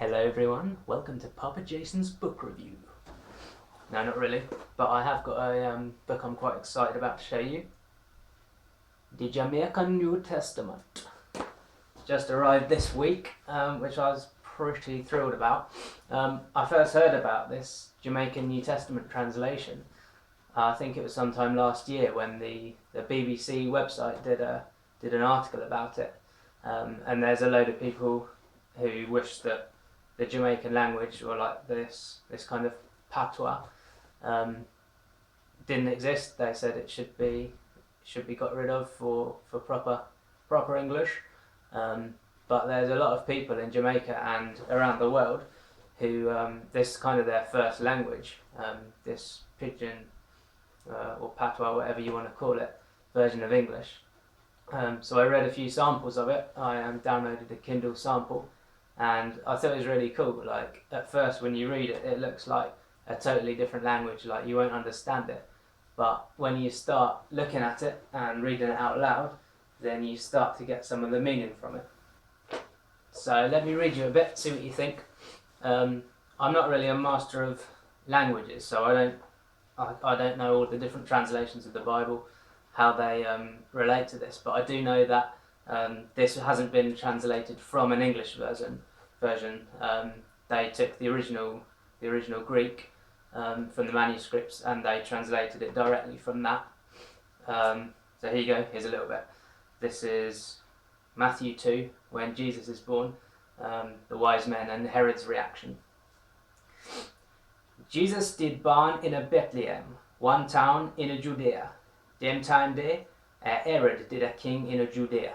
Hello everyone, welcome to Papa Jason's book review. No, not really, but I have got a book I'm quite excited about to show you. The Jamaican New Testament. Just arrived this week, which I was pretty thrilled about. I first heard about this Jamaican New Testament translation. I think it was sometime last year when the BBC website did an article about it. And there's a load of people who wish that the Jamaican language, or like this kind of patois, didn't exist. They said it should be got rid of for proper English. But there's a lot of people in Jamaica and around the world who this is kind of their first language. This pidgin or patois, whatever you want to call it, version of English. So I read a few samples of it. I downloaded a Kindle sample. And I thought it was really cool. Like, at first when you read it, it looks like a totally different language, like you won't understand it. But when you start looking at it and reading it out loud, then you start to get some of the meaning from it. So let me read you a bit, see what you think. I'm not really a master of languages, so I don't know all the different translations of the Bible, how they relate to this, but I do know that this hasn't been translated from an English version. They took the original Greek from the manuscripts and they translated it directly from that. So here you go, here's a little bit. This is Matthew 2, when Jesus is born, the wise men and Herod's reaction. Jesus did born in a Bethlehem, one town in a Judea. Them time there, Herod did a king in a Judea.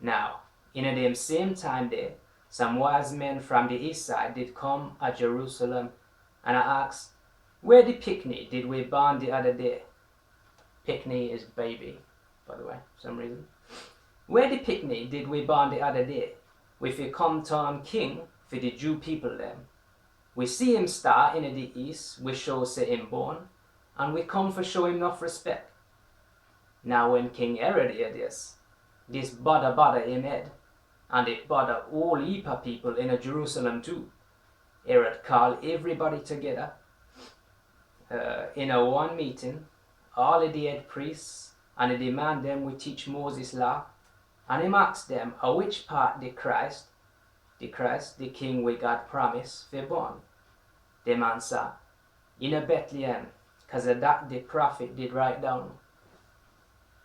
Now, in a them same time there, some wise men from the east side did come at Jerusalem, and I asked, where the picnic did we born the other day? Picnic is baby, by the way, for some reason. Where the picnic did we born the other day? We fi come town king for the Jew people them. We see him star in the east, we show say him born, and we come for show him enough respect. Now when King Herod hear this bother him head, and it bother all heap of people in a Jerusalem too. Herod call everybody together in a one meeting, all of the head priests, and he demand them we teach Moses law, and he asks them a which part the Christ, the king we God promise, for born. Them answer, in a Bethlehem, cause of that the prophet did write down.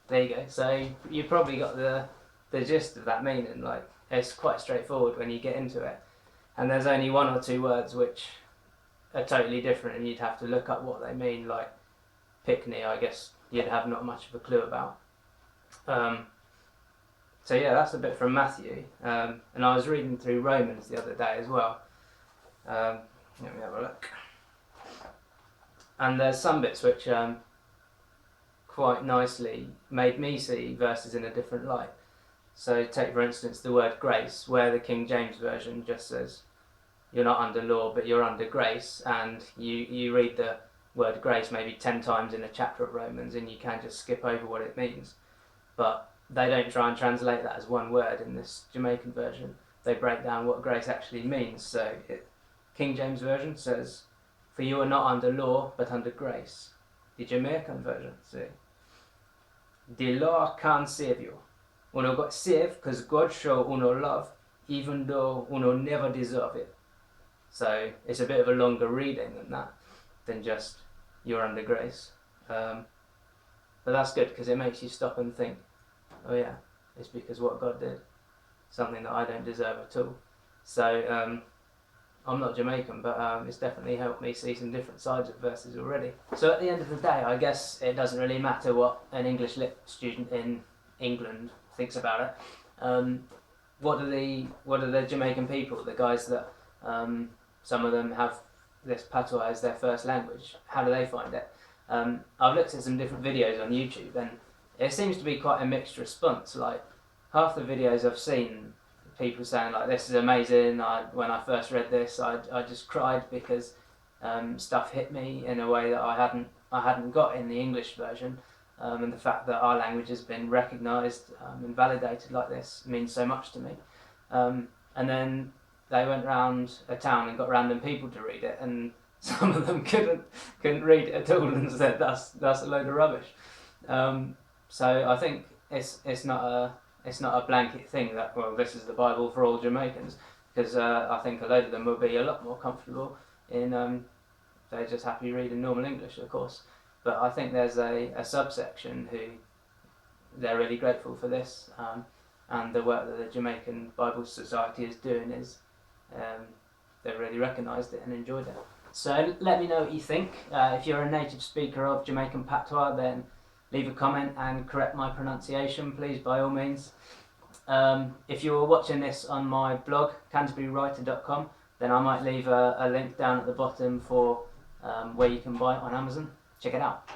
There you go. So you probably got the gist of that meaning. Like, it's quite straightforward when you get into it, and there's only one or two words which are totally different, and you'd have to look up what they mean. Like picnic, I guess you'd have not much of a clue about. So yeah, that's a bit from Matthew, and I was reading through Romans the other day as well. Let me have a look. And there's some bits which quite nicely made me see verses in a different light. So take for instance the word grace, where the King James Version just says you're not under law but you're under grace, and you read the word grace maybe 10 times in a chapter of Romans and you can just skip over what it means. But they don't try and translate that as one word in this Jamaican version. They break down what grace actually means. So King James Version says, for you are not under law but under grace. The Jamaican version, see, the law can't save you. Uno got saved because God showed uno love, even though uno never deserve it. So it's a bit of a longer reading than just you're under grace. But that's good because it makes you stop and think, oh yeah, it's because what God did, something that I don't deserve at all. So I'm not Jamaican, but it's definitely helped me see some different sides of verses already. So at the end of the day, I guess it doesn't really matter what an English lit student in England thinks about it. What are the Jamaican people, the guys that some of them have this patois as their first language, how do they find it? I've looked at some different videos on YouTube, and it seems to be quite a mixed response. Like, half the videos I've seen, people saying like, this is amazing, when I first read this I just cried because stuff hit me in a way that I hadn't got in the English version, and the fact that our language has been recognised and validated like this means so much to me. And then they went round a town and got random people to read it, and some of them couldn't read it at all and said that's a load of rubbish. So I think it's not a blanket thing that, well, this is the Bible for all Jamaicans, because I think a load of them will be a lot more comfortable in they're just happy reading normal English, of course. But I think there's a subsection who they're really grateful for this, and the work that the Jamaican Bible Society is doing is they've really recognised it and enjoyed it. So let me know what you think. If you're a native speaker of Jamaican Patois, then leave a comment and correct my pronunciation, please, by all means. If you're watching this on my blog, canterburywriter.com, then I might leave a link down at the bottom for where you can buy it on Amazon. Check it out.